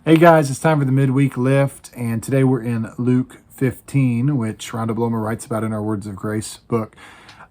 Hey guys, it's time for the midweek lift, and today we're in Luke 15, which Rhonda Blomer writes about in our Words of Grace book.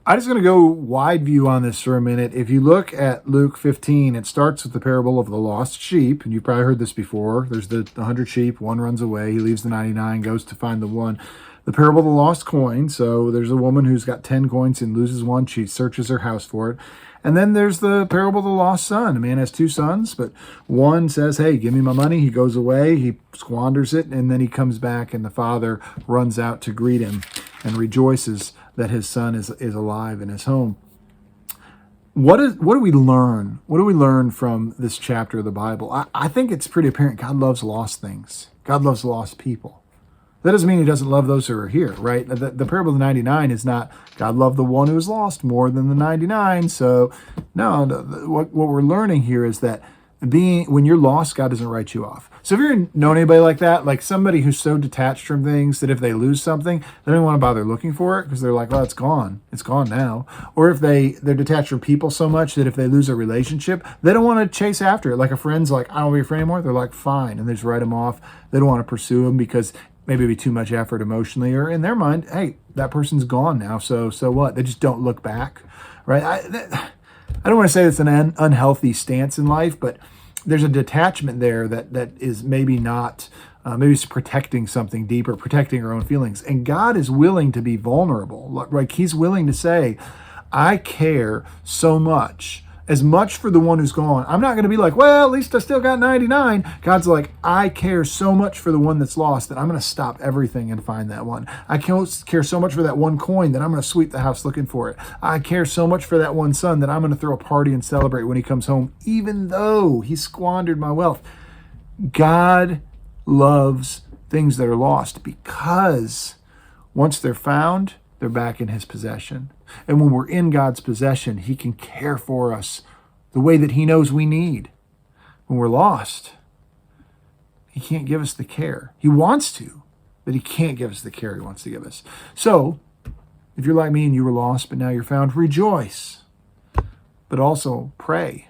I'm just going to go wide view on this for a minute. If you look at Luke 15, it starts with the parable of the lost sheep, and you've probably heard this before. There's the 100 sheep, one runs away, he leaves the 99, goes to find the one. The parable of the lost coin, so there's a woman who's got 10 coins and loses one, she searches her house for it. And then there's the parable of the lost son. A man has two sons, but one says, hey, give me my money. He goes away, he squanders it, and then he comes back, and the father runs out to greet him and rejoices that his son is alive in his home. What do we learn? What do we learn from this chapter of the Bible? I think it's pretty apparent God loves lost things. God loves lost people. That doesn't mean he doesn't love those who are here, right? The parable of the 99 is not God loved the one who was lost more than the 99. So, no, what we're learning here is that when you're lost, God doesn't write you off. So if you know anybody like that, like somebody who's so detached from things that if they lose something, they don't want to bother looking for it because they're like, well, it's gone now. Or if they're detached from people so much that if they lose a relationship, they don't want to chase after it. Like a friend's like, I don't want to be a friend anymore. They're like, fine. And they just write them off. They don't want to pursue them because maybe it'd be too much effort emotionally, or in their mind, hey, that person's gone now, so what? They just don't look back, right? I don't want to say it's an unhealthy stance in life, but there's a detachment there that is maybe not, maybe it's protecting something deeper, protecting our own feelings. And God is willing to be vulnerable. Like he's willing to say, I care so much. As much for the one who's gone. I'm not going to be like, well, at least I still got 99. God's like, I care so much for the one that's lost that I'm going to stop everything and find that one. I care so much for that one coin that I'm going to sweep the house looking for it. I care so much for that one son that I'm going to throw a party and celebrate when he comes home, even though he squandered my wealth. God loves things that are lost because once they're found, they're back in his possession. And when we're in God's possession, he can care for us the way that he knows we need. When we're lost, he can't give us the care. He wants to, but he can't give us the care he wants to give us. So, if you're like me and you were lost, but now you're found, rejoice. But also pray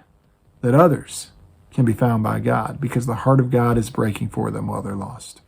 that others can be found by God because the heart of God is breaking for them while they're lost.